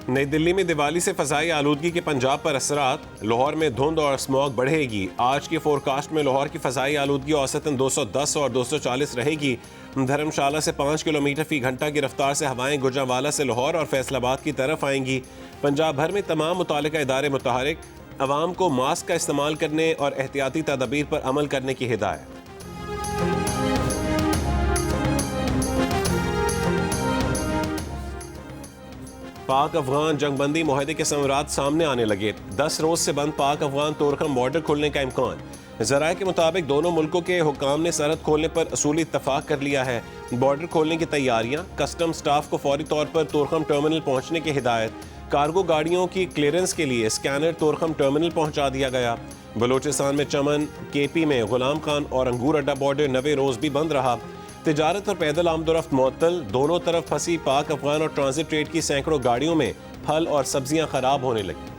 नई दिल्ली में दिवाली से फजाई आलूदगी के पंजाब पर असरात। लाहौर में धुंध और स्मॉग बढ़ेगी। आज की फोरकास्ट में लाहौर की फजाई आलूदगी औसतन 210 और 240 रहेगी। धर्मशाला से 5 किलोमीटर फी घंटा की रफ्तार से हवाएं गुजरांवाला से लाहौर और फैसलाबाद की तरफ आएंगी। पंजाब भर में तमाम मुतालिका इदारे मुतहरिक, अवाम को मास्क का इस्तेमाल करने और एहतियाती तदाबीर पर अमल करने की हिदायत। पाक अफगान जंगबंदी मुआहदे के संवरात सामने आने लगे। 10 रोज से बंद पाक अफगान तोरखम बॉर्डर खोलने का इम्कान। ज़राए के मुताबिक दोनों मुल्कों के हुक्काम ने सरहद खोलने पर असूली इत्तफाक कर लिया है। बॉर्डर खोलने की तैयारियां, कस्टम स्टाफ को फौरी तौर पर तोरखम टर्मिनल पहुंचने की हिदायत। कार्गो गाड़ियों की क्लियरेंस के लिए स्कैनर तोरखम टर्मिनल पहुंचा दिया गया। बलोचिस्तान में चमन, केपी में गुलाम खान और अंगूर अड्डा बॉर्डर 90 रोज भी बंद रहा। तिजारत और पैदल आमदोरफ्त मुअत्तल। दोनों तरफ फंसी पाक अफगान और ट्रांजिट ट्रेड की सैकड़ों गाड़ियों में फल और सब्जियां खराब होने लगी।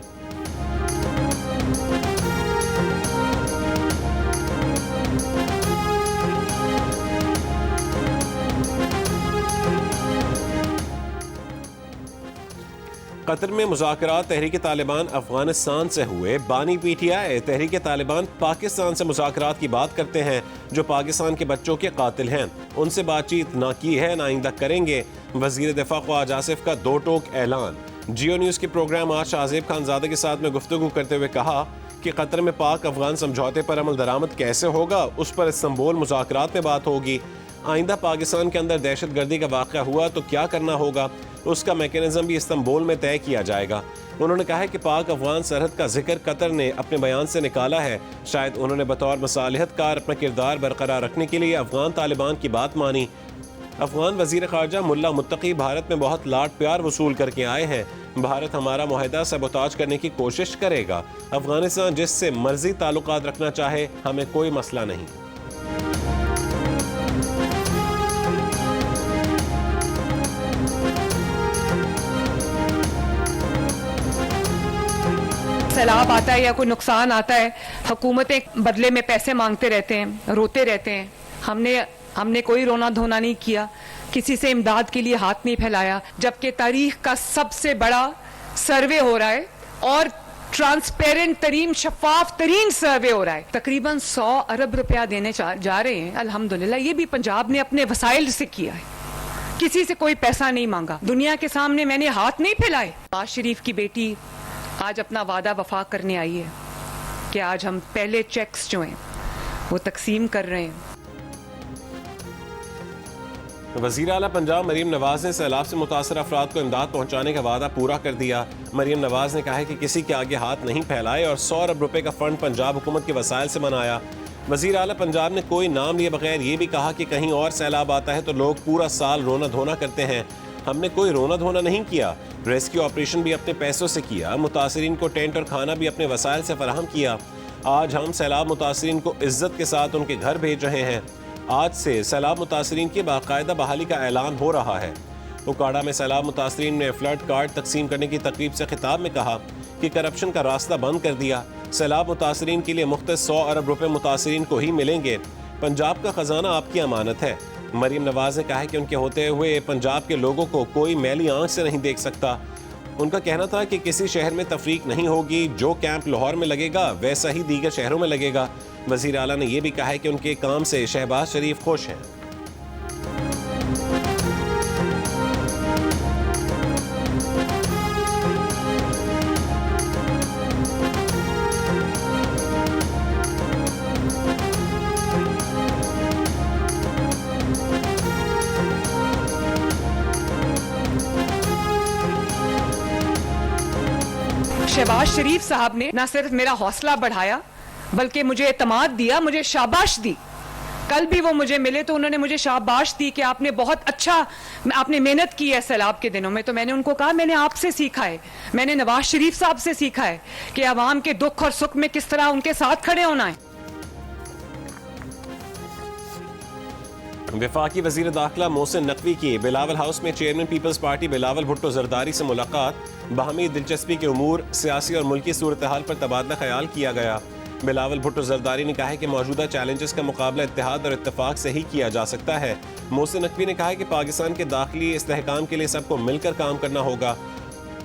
कतर में मुज़ाकरात तहरीक तालिबान अफगानिस्तान से हुए। बानी पीटीआई तहरीक तालिबान पाकिस्तान से मुज़ाकरात की बात करते हैं जो पाकिस्तान के बच्चों के कातिल हैं। उनसे बातचीत ना की है ना आइंदा करेंगे। वज़ीर दिफा ख्वाजा आसिफ का दो टोक ऐलान। जियो न्यूज़ के प्रोग्राम आज शाहजेब खानजादे के साथ में गुफ्तगू करते हुए कहा कि कतर में पाक अफगान समझौते पर अमल दरामद कैसे होगा, उस पर इस्तांबुल मुज़ाकरात में बात होगी। आइंदा पाकिस्तान के अंदर दहशत गर्दी का वाक़या हुआ तो क्या करना होगा, उसका मैकेनिज्म भी इस्तांबुल में तय किया जाएगा। उन्होंने कहा है कि पाक अफगान सरहद का जिक्र कतर ने अपने बयान से निकाला है। शायद उन्होंने बतौर मसालिहतकार अपना किरदार बरकरार रखने के लिए अफगान तालिबान की बात मानी। अफगान वजीर खारजा मुल्ला मुत्तकी भारत में बहुत लाड प्यार वसूल करके आए हैं। भारत हमारा मुआहदा सबोताज करने की कोशिश करेगा। अफगानिस्तान जिससे मर्जी ताल्लुकात रखना चाहे, हमें कोई मसला नहीं। सैलाब आता है या कोई नुकसान आता है, हुकूमतें बदले में पैसे मांगते रहते हैं, रोते रहते हैं। हमने कोई रोना धोना नहीं किया, किसी से इमदाद के लिए हाथ नहीं फैलाया, जबकि तारीख का सबसे बड़ा सर्वे हो रहा है और ट्रांसपेरेंट तरीन, शफाफ तरीन सर्वे हो रहा है। तकरीबन 100 अरब रुपया देने जा रहे हैं। अल्हम्दुलिल्लाह ये भी पंजाब ने अपने वसाइल से किया है, किसी से कोई पैसा नहीं मांगा। दुनिया के सामने मैंने हाथ नहीं फैलाए। नवाज शरीफ की बेटी आज अपना वादा वफा करने आई है कि आज हम पहले चेक्स जो हैं वो तकसीम कर रहे हैं। वज़ीर आला पंजाब मरीम नवाज ने सैलाब से मुतासर अफराद को इमदाद पहुंचाने का वादा पूरा कर दिया। मरीम नवाज ने कहा है कि किसी के आगे हाथ नहीं फैलाए और 100 अरब रुपए का फंड पंजाब हुकूमत के वसाइल से बनाया। वज़ीर आला पंजाब ने कोई नाम लिए बगैर ये भी कहा कि कहीं और सैलाब आता है तो लोग पूरा साल रोना धोना करते हैं। हमने कोई रोना धोना नहीं किया। रेस्क्यू ऑपरेशन भी अपने पैसों से किया। मुतासरीन को टेंट और खाना भी अपने वसाइल से फराहम किया। आज हम सैलाब मुतासरीन को इज्जत के साथ उनके घर भेज रहे हैं। आज से सैलाब मुतासरीन की बाकायदा बहाली का ऐलान हो रहा है। उकाड़ा में सैलाब मुतासरीन ने फ्लड कार्ड तकसीम करने की तकरीब से खिताब में कहा कि करप्शन का रास्ता बंद कर दिया। सैलाब मुतासरीन के लिए मुख्तस 100 अरब रुपए मुतासरीन को ही मिलेंगे। पंजाब का खजाना आपकी अमानत है। मरीम नवाज ने कहा कि उनके होते हुए पंजाब के लोगों को कोई मैली आंख से नहीं देख सकता। उनका कहना था कि किसी शहर में तफरीक नहीं होगी, जो कैंप लाहौर में लगेगा वैसा ही दीगर शहरों में लगेगा। वज़ीर आला ने यह भी कहा है कि उनके काम से शहबाज शरीफ खुश हैं। शहबाज शरीफ साहब ने न सिर्फ मेरा हौसला बढ़ाया बल्कि मुझे एतमाद दिया, मुझे शाबाश दी। कल भी वो मुझे मिले तो उन्होंने मुझे शाबाश दी कि आपने बहुत अच्छा, आपने मेहनत की है सैलाब के दिनों में। तो मैंने उनको कहा मैंने आपसे सीखा है, मैंने नवाज शरीफ साहब से सीखा है कि आवाम के दुख और सुख में किस तरह उनके साथ खड़े होना है। वफाकी वजीर दाखिला मोहसिन नकवी की बिलावल हाउस में chairman peoples party Bilawal Bhutto Zardari से मुलाकात। बाहमी दिलचस्पी के उमूर, सियासी और मुल्की सूरत हाल पर तबादला ख्याल किया गया। बिलावल भुट्टो जरदारी ने कहा है कि मौजूदा चैलेंजेस का मुकाबला इत्तेहाद और इत्तेफाक से ही किया जा सकता है। मोहसिन नकवी ने कहा है कि पाकिस्तान के दाखिली इस्तेहकाम के लिए सबको मिलकर काम करना होगा।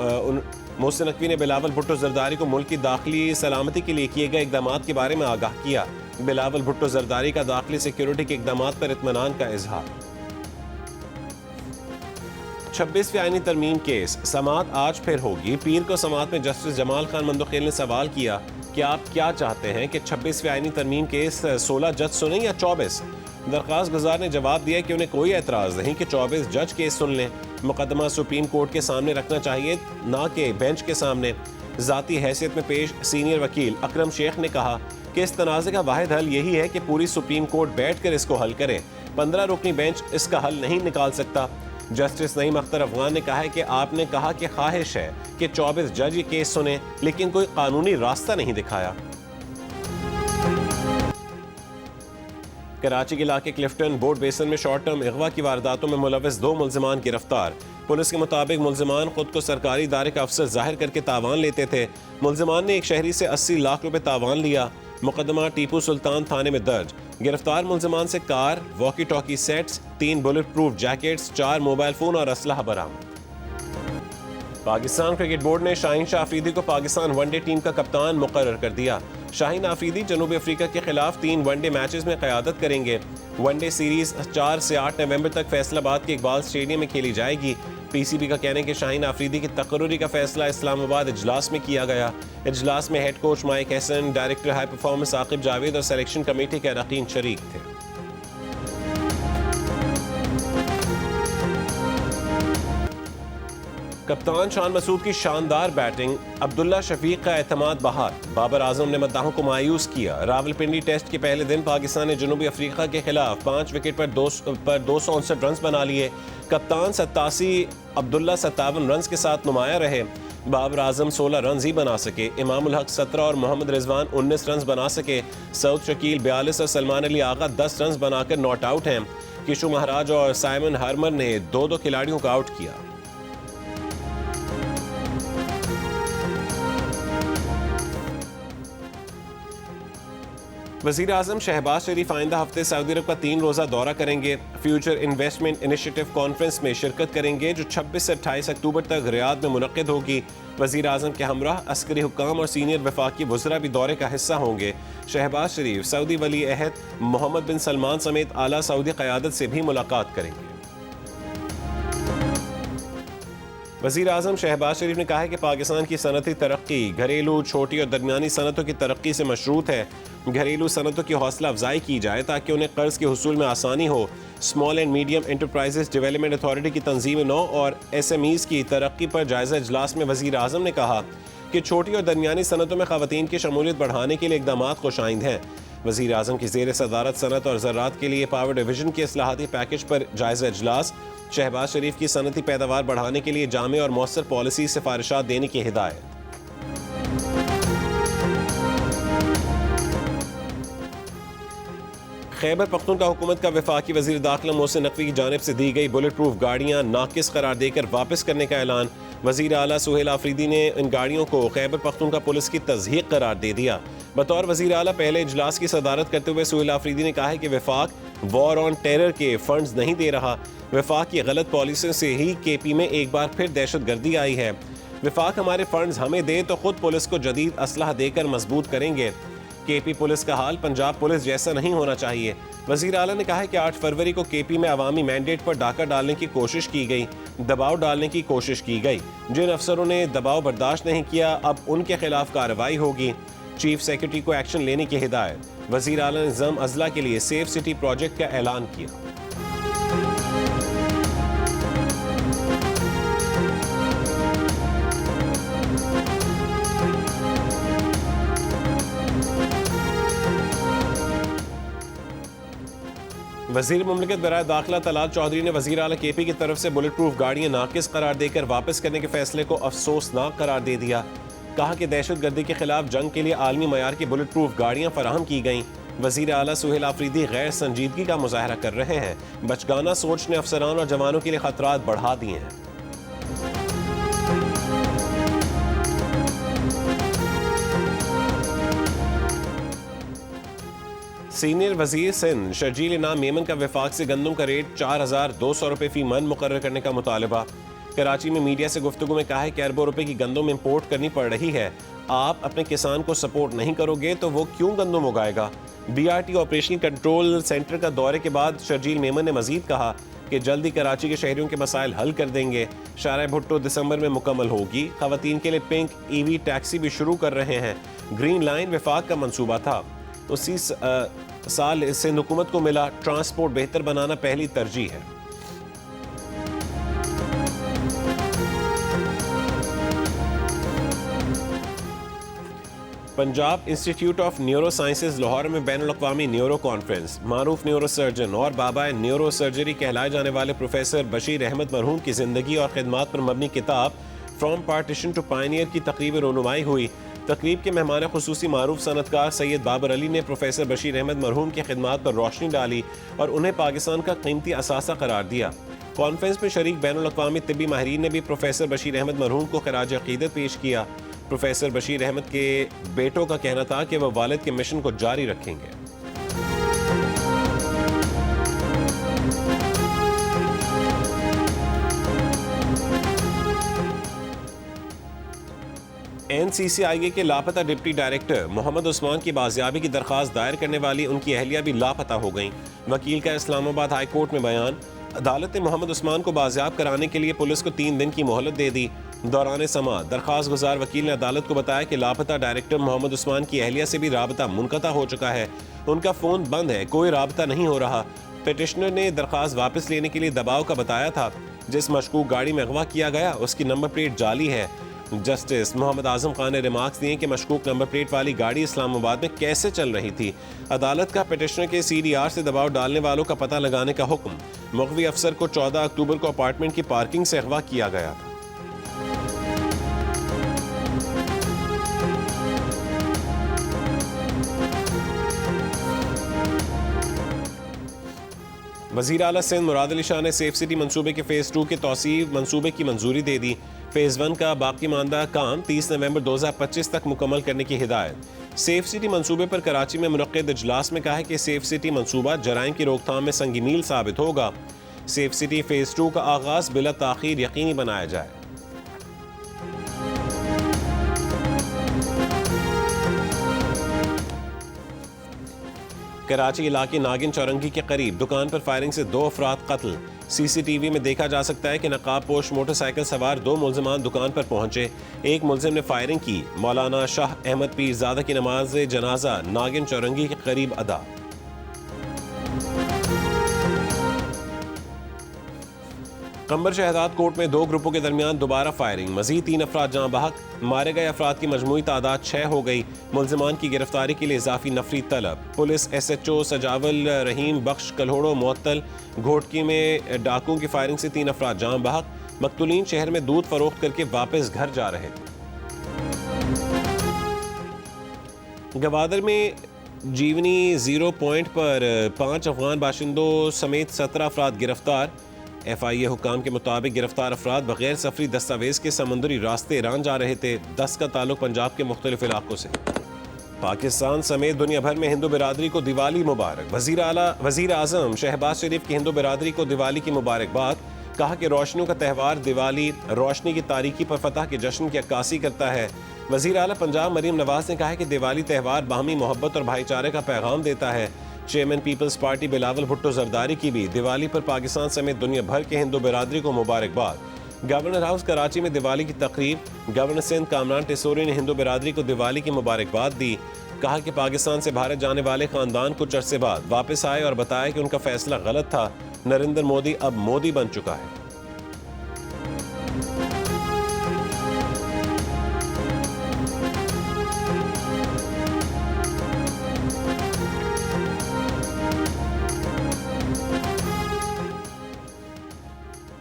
मोहसिन नकवी ने बिलावल भुट्टो जरदारी को मुल्क की दाखिली सलामती के लिए किए गए इकदाम के बारे में आगाह किया। बिलावल भुट्टो जरदारी का दाखिली सिक्योरिटी के इकदाम पर इत्मीनान का इजहार। 26वीं आईनी तरमीम केस समाअत आज फिर होगी। पीर को समाअत में जस्टिस जमाल खान मंदोखेल ने सवाल किया कि आप क्या चाहते हैं कि 26वीं आईनी तरमीम केस 16 जज सुने या 24? दरख्वास्त गुजार ने जवाब दिया कि उन्हें कोई एतराज़ नहीं कि 24 जज केस सुन लें। मुकदमा सुप्रीम कोर्ट के सामने रखना चाहिए, ना कि बेंच के सामने। ज़ाती हैसियत में पेश सीनियर वकील अकरम शेख ने कहा कि इस तनाज़े का वाहिद हल यही है कि पूरी सुप्रीम कोर्ट बैठ कर इसको हल करे। 15 रुकनी बेंच इसका हल नहीं निकाल सकता। जस्टिस नईम अख्तर अफगान ने कहा है कि आपने कहा कि ख्वाहिश है कि 24 जज ये केस सुने, लेकिन कोई कानूनी रास्ता नहीं दिखाया। कराची के इलाके क्लिफ्टन बोर्ड बेसन में शॉर्ट टर्म अगवा की वारदातों में मुलविस 2 मुल्जिमान गिरफ्तार। पुलिस के मुताबिक मुल्जिमान खुद को सरकारी इदारे का अफसर जाहिर करके तावान लेते थे। मुल्जिमान ने एक शहरी से 80 लाख रुपए तावान लिया। मुकदमा टीपू सुल्तान थाने में दर्ज। गिरफ्तार मुल्जिमान से car, walkie talkie sets, 3 bullet proof jackets, 4 mobile phone और असलहा बरामद। पाकिस्तान क्रिकेट बोर्ड ने शाहीन शाह अफरीदी को पाकिस्तान वनडे टीम का कप्तान मुकर्रर कर दिया। शाहीन अफरीदी जनूबी अफ्रीका के खिलाफ 3 वनडे मैचेस में क़यादत करेंगे। वनडे सीरीज 4 से 8 नवंबर तक फैसलाबाद के इकबाल स्टेडियम में खेली जाएगी। पीसीबी का कहना है कि शाहीन अफरीदी की तकर्रुरी का फैसला इस्लामाबाद इजलास में किया गया। इजलास में head coach Mike Hasan, director high performance Aqib Javed और सिलेक्शन कमेटी के अरकान शरीक थे। कप्तान शान मसूद की शानदार बैटिंग, अब्दुल्ला शफीक का एतमाद बहाल। बाबर आजम ने मद्दाहों को मायूस किया। रावलपिंडी टेस्ट के पहले दिन पाकिस्तान ने जनूबी अफ्रीका के खिलाफ 5 विकेट पर 259 रन बना लिए। कप्तान 87, अब्दुल्ला 57 रन के साथ नुमाया रहे। बाबर आजम 16 रन ही बना सके। इमामुल हक 17 और मोहम्मद रिजवान 19 रन बना सके। सऊद शकील 42 और सलमान अली आगा 10 रन बनाकर नॉट आउट हैं। किशु महाराज और साइमन हार्मर ने 2-2 खिलाड़ियों को आउट किया। वज़ीर आज़म शहबाज शरीफ आइंदा हफ्ते सऊदी अरब का 3 रोज़ा दौरा करेंगे। फ्यूचर इन्वेस्टमेंट इनिशिएटिव कॉन्फ्रेंस में शिरकत करेंगे जो 26 से 28 अक्टूबर तक रियाद में मुनक्किद होगी। वज़ीर आज़म के हमराह अस्करी हुक्काम और सीनियर वफाकी वज़रा भी दौरे का हिस्सा होंगे। शहबाज शरीफ सऊदी वली अहद मोहम्मद बिन सलमान समेत आला सऊदी क़यादत से भी मुलाकात करेंगे। वज़ीर आज़म शहबाज शरीफ ने कहा है कि पाकिस्तान की सनती तरक्की घरेलू, छोटी और दरमियानी सनतों की तरक्की से मशरूत है। घरेलू सनतों की हौसला अफजाई की जाए ताकि उन्हें कर्ज के हुसूल में आसानी हो। Small and medium enterprises development authority की तंजीम नौ और SMEs की तरक्की पर जायजा इजलास में वज़ीर आज़म ने कहा कि छोटी और दरमियानी सनतों में ख़वातीन की शमूलियत बढ़ाने के लिए इक़दाम खुशाइंद हैं। वज़ीर आज़म की ज़ेर सदारत सनत और ज़राअत के लिए पावर डिवीजन के इस्लाहाती पैकेज पर जायजा इजलास। शहबाज शरीफ की सनती पैदावार बढ़ाने के लिए जामे और मौसर पॉलिसी सिफारिशात देने की हिदायत। खैबर पख्तूनख्वा हुकूमत का वफाकी वज़ीर दाखिला मोहसिन नकवी की जानिब से दी गई बुलेट प्रूफ गाड़ियाँ नाकिस करार देकर वापस करने का ऐलान। वज़ीर आला सुहेल आफरीदी ने इन गाड़ियों को खैबर पख्तूनख्वा पुलिस की तज़हीक करार दे दिया। बतौर वज़ीर आला पहले इजलास की सदारत करते हुए सुहेल आफरीदी ने कहा है कि वफाक वॉर ऑन टेरर के फंड्स नहीं दे रहा। वफाक की गलत पॉलिसियों से ही KP में एक बार फिर दहशतगर्दी आई है। वफाक हमारे फंड्स हमें दे तो खुद पुलिस को जदीद असलहा देकर मजबूत करेंगे। KP पुलिस का हाल पंजाब पुलिस जैसा नहीं होना चाहिए। वज़ीर आला ने कहा है कि 8 फरवरी को KP में अवामी मैंडेट पर डाका डालने की कोशिश की गई, दबाव डालने की कोशिश की गई। जिन अफसरों ने दबाव बर्दाश्त नहीं किया अब उनके खिलाफ कार्रवाई होगी। चीफ सेक्रेटरी को एक्शन लेने की हिदायत। वज़ीर आला ने ज़म अजला के लिए सेफ सिटी प्रोजेक्ट का ऐलान किया। वज़ीर मुमलिकत बराए दाखिला तलाल चौधरी ने वज़ीर आला KP की तरफ से बुलेट प्रूफ गाड़ियाँ नाकिस करार देकर वापस करने के फैसले को अफसोसनाक करार दे दिया। कहा कि दहशतगर्दी के खिलाफ जंग के लिए आलमी मयार की बुलेट प्रूफ गाड़ियाँ फराहम की गईं। वज़ीर आला सुहेल आफरीदी गैर संजीदगी का मुजाहरा कर रहे हैं। बचगाना सोच ने अफसरान और जवानों के लिए खतरात बढ़ा दिए हैं। सीनियर वजीर सिंध शर्जील इनाम मेमन का वफाक से गंदम का रेट 4,200 रुपये फी मन मुकर्रर करने का मुतालबा। कराची में मीडिया से गुफ्तगू में कहा है कि अरबों रुपए की गंदम इंपोर्ट करनी पड़ रही है। आप अपने किसान को सपोर्ट नहीं करोगे तो वो क्यों गंदम उगाएगा। BRT ऑपरेशनल कंट्रोल सेंटर का दौरे के बाद शर्जील मेमन ने मजीद कहा कि जल्दी कराची के शहरियों के मसाइल हल कर देंगे। शाहरा भुट्टो दिसंबर में मुकम्मल होगी। खवातीन के लिए पिंक EV टैक्सी भी शुरू कर रहे हैं। ग्रीन लाइन वफाक का मंसूबा था, उसी साल सिंध हुकूमत को मिला। ट्रांसपोर्ट बेहतर बनाना पहली तरजीह है। Punjab institute of neuro sciences Lahore में बैनुल-अक़वामी न्यूरो कॉन्फ्रेंस। मारूफ न्यूरो सर्जन और बाबा न्यूरो सर्जरी कहलाए जाने वाले प्रोफेसर बशीर अहमद मरहूम की ज़िंदगी और खिदमात पर मबनी किताब फ्रॉम पार्टीशन टू पायनियर की तकरीब रोनुमाई हुई। तकरीब के मेहमान खुसूसी मारूफ सनतकार सैयद बाबर अली ने प्रोफेसर बशीर अहमद मरहूम की खिदमात पर रोशनी डाली और उन्हें पाकिस्तान का कीमती असासा करार दिया। कॉन्फ्रेंस में शरीक बैनुल-अक़वामी तिब्बी माहिरीन ने भी प्रोफेसर बशीर अहमद मरहूम को खराज अक़ीदत पेश किया। प्रोफेसर बशीर अहमद के बेटों का कहना था कि वह वालिद के मिशन को जारी रखेंगे। NCCIA के लापता डिप्टी डायरेक्टर मोहम्मद उस्मान की बाजियाबी की दरख्वास्त दायर करने वाली उनकी अहलिया भी लापता हो गईं। वकील का इस्लामाबाद हाई कोर्ट में बयान। अदालत ने मोहम्मद उस्मान को बाजियाब कराने के लिए पुलिस को 3 दिन की मोहलत दे दी। दौरान समाअत दरख्वास्त गुजार वकील ने अदालत को बताया कि लापता डायरेक्टर मोहम्मद उस्मान की अहलिया से भी राबता मुनक़ता हो चुका है। उनका फ़ोन बंद है, कोई राबता नहीं हो रहा। पिटिशनर ने दरख्वास्त वापस लेने के लिए दबाव का बताया था। जिस मशकूक गाड़ी में अगवा किया गया उसकी नंबर प्लेट जाली है। जस्टिस मोहम्मद आजम खान ने रिमार्क्स दिए कि मशकूक नंबर प्लेट वाली गाड़ी इस्लामाबाद में कैसे चल रही थी। अदालत का पिटिशनर के CDR से दबाव डालने वालों का पता लगाने का हुक्म। मुखवी अफसर को 14 अक्टूबर को अपार्टमेंट की पार्किंग से अगवा किया गया था। वज़ीर आला सिंध मुराद अली शाह ने सेफ सिटी मंसूबे के फ़ेज़ 2 के तौसीफ़ मंसूबे की मंजूरी दे दी। फ़ेज़ 1 का बाकी मानदा काम 30 नवंबर 2025 तक मुकम्मल करने की हिदायत। सेफ सिटी मंसूबे पर कराची में मुनक़्क़िद इजलास में कहा है कि सेफ सिटी मंसूबा जराइम की रोकथाम में संगी मील साबित होगा। सेफ सिटी फ़ेज़ 2 का आगाज़ बिला ताख़ीर यकीनी बनाया जाए। कराची इलाके नागिन चौरंगी के करीब दुकान पर फायरिंग से 2 अफराद कत्ल। CCTV में देखा जा सकता है कि नकाब पोश मोटरसाइकिल सवार 2 मुल्ज़िमान दुकान पर पहुंचे। एक मुल्ज़िम ने फायरिंग की। मौलाना शाह अहमद पीरज़ादा की नमाज जनाजा नागिन चौरंगी के करीब अदा। कंबर शहजाद कोर्ट में 2 ग्रुपों के दरमियान दोबारा फायरिंग। मजीद 3 अफराद जहाँ बहक। मारे गए अफराद की मजमूई तादाद 6 हो गई। मुल्ज़िमान की गिरफ्तारी के लिए इजाफी नफरी तलब। पुलिस SHO सजावल रहीम बख्श कल्होड़ो मुअत्तल। घोटकी में डाकुओं की फायरिंग से 3 अफराद जहाँ बहक। मकतूलीन शहर में दूध फरोख्त करके वापस घर जा रहे थे। गवादर में जीवनी 0 पॉइंट पर 5 अफगान बाशिंदों समेत 17 अफराद गिरफ्तार। FIA हुकाम के मुताबिक गिरफ्तार अफराद बगैर सफरी दस्तावेज के समुद्री रास्ते ईरान जा रहे थे। 10 का ताल्लुक पंजाब के मुख्तलिफ इलाकों से। पाकिस्तान समेत दुनिया भर में हिंदू बिरादरी को दिवाली मुबारक। वज़ीर आज़म शहबाज शरीफ की हिंदू बिरादरी को दिवाली की मुबारकबाद। कहा कि रोशनियों का त्यौहार दिवाली रोशनी की तारीकी पर फतह के जश्न की अक्कासी करता है। वज़ीर आला पंजाब मरीम नवाज ने कहा है कि दिवाली त्यौहार बाहमी मोहब्बत और भाईचारे का पैगाम देता है। Chairman peoples party Bilawal Bhutto Zardari की भी दिवाली पर पाकिस्तान समेत दुनिया भर के हिंदू बिरादरी को मुबारकबाद। गवर्नर हाउस कराची में दिवाली की तकरीब। गवर्नर सिंध कामरान टिसोरी ने हिंदू बिरादरी को दिवाली की मुबारकबाद दी। कहा कि पाकिस्तान से भारत जाने वाले खानदान कुछ अरसे बाद वापस आए और बताया कि उनका फैसला गलत था। नरेंद्र मोदी अब मोदी बन चुका है।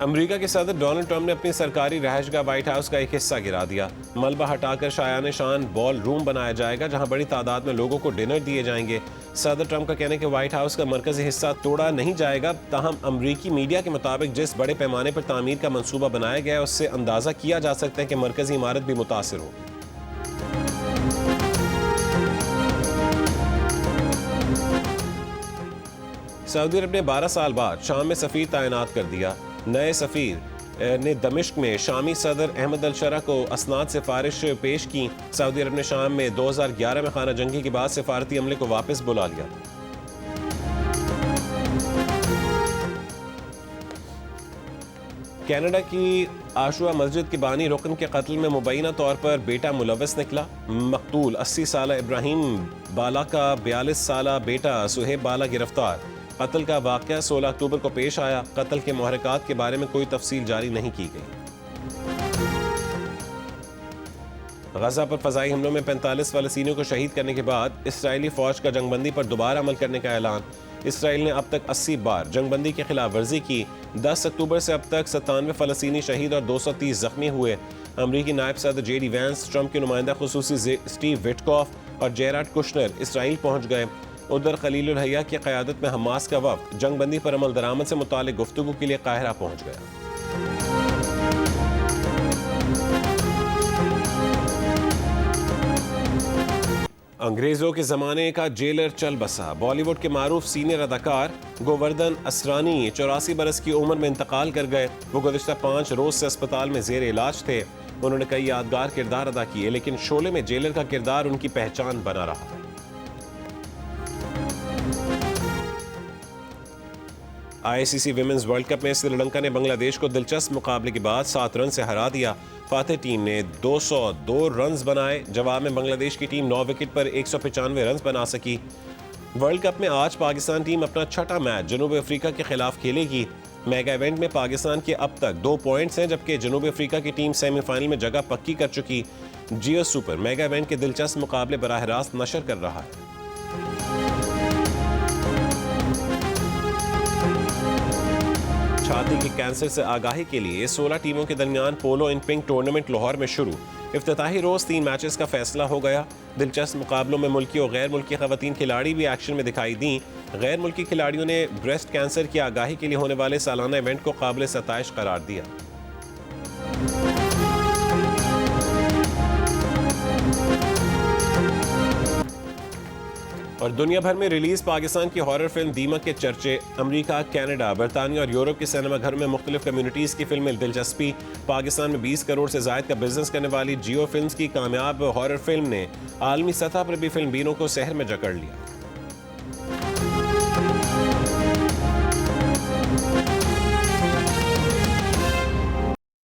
अमेरिका के सदर डोनाल्ड ट्रंप ने अपनी सरकारी रहायशगाह व्हाइट हाउस का एक हिस्सा गिरा दिया। मलबा हटाकर शायान शान बॉल रूम बनाया जाएगा जहां बड़ी तादाद में लोगों को डिनर दिए जाएंगे। सदर ट्रंप का कहना है कि व्हाइट हाउस का मरकजी हिस्सा तोड़ा नहीं जाएगा। ताहम अमरीकी मीडिया के मुताबिक जिस बड़े पैमाने पर तामीर का मंसूबा बनाया गया है उससे अंदाजा किया जा सकता है कि मरकजी इमारत भी मुतासिर होगी। सऊदी अरब ने 12 साल बाद शाम में सफीर तैनात कर दिया। नए सफीर ने दमिश्क में शामी सदर अहमद अल शरा को असनाद सिफारिश पेश की। सऊदी अरब ने शाम में 2011 में खाना जंगी के बाद सिफारती अमले को वापस बुला लिया। कनाडा की आशुआ मस्जिद के बानी रुकन के कत्ल में मुबैना तौर पर बेटा मुलव्वस निकला। मकतूल 80 साल इब्राहिम बाला का 42 साल बेटा सुहेब बाला गिरफ्तार। कत्ल का वाक़या 16 अक्टूबर को पेश आया। कत्ल के मुहरकात के बारे में कोई तफसील जारी नहीं की गई। गजा पर फजाई हमलों में 45 फ़लस्तीनियों को शहीद करने के बाद इसराइली फौज का जंगबंदी पर दोबारा अमल करने का ऐलान। इसराइल ने अब तक 80 बार जंगबंदी की खिलाफ वर्जी की। 10 अक्टूबर से अब तक 97 फ़लस्तीनी शहीद और 230 जख्मी हुए। अमरीकी नायब सदर जेडी वैंस, ट्रंप के नुमाइंदा खुसूसी स्टीव विटकॉफ और जेराड कुशनर इसराइल पहुंच गए। उधर खलीलुल हया की क़यादत में हमास का वफ़द जंगबंदी पर अमल दरामद से मुतालिक गुफ्तगू के लिए काहिरा पहुंच गया। अंग्रेजों के ज़माने का जेलर चल बसा। बॉलीवुड के मारूफ सीनियर अदाकार गोवर्धन असरानी 84 बरस की उम्र में इंतकाल कर गए। वो गुज़िश्ता 5 रोज़ से अस्पताल में ज़ेर इलाज थे। उन्होंने कई यादगार किरदार अदा किए, लेकिन शोले में जेलर का किरदार उनकी पहचान बना रहा है। ICC विमेंस वर्ल्ड कप में श्रीलंका ने बांग्लादेश को दिलचस्प मुकाबले के बाद 7 रन से हरा दिया। फातेह टीम ने 202 रन बनाए। जवाब में बांग्लादेश की टीम 9 विकेट पर 195 रन बना सकी। वर्ल्ड कप में आज पाकिस्तान टीम अपना छठा मैच जनूबी अफ्रीका के खिलाफ खेलेगी। मेगा इवेंट में पाकिस्तान के अब तक 2 पॉइंट्स हैं, जबकि जनूबी अफ्रीका की टीम सेमीफाइनल में जगह पक्की कर चुकी। जियो सुपर मेगा इवेंट के दिलचस्प मुकाबले बराह रास्त नशर कर रहा है। छाती के कैंसर से आगाही के लिए 16 टीमों के दरमियान पोलो इन पिंक टूर्नामेंट लाहौर में शुरू। इफ्तिताही रोज 3 मैचेस का फैसला हो गया। दिलचस्प मुकाबलों में मुल्की और गैर मुल्की खवातीन खिलाड़ी भी एक्शन में दिखाई दी। गैर मुल्की खिलाड़ियों ने ब्रेस्ट कैंसर की आगाही के लिए होने वाले सालाना इवेंट को काबिल सताइश करार दिया। और दुनिया भर में रिलीज पाकिस्तान की हॉरर फिल्म दीमक के चर्चे। अमेरिका, कनाडा, बरतानिया और यूरोप के सिनेमाघरों में मुख्तलिफ कम्युनिटीज़ की फिल्म में दिलचस्पी। पाकिस्तान में 20 करोड़ से ज़ायद का बिजनेस करने वाली जियो फिल्म्स की कामयाब हॉरर फिल्म ने आलमी सतह पर भी फिल्म बीनों को सहर में जकड़ लिया।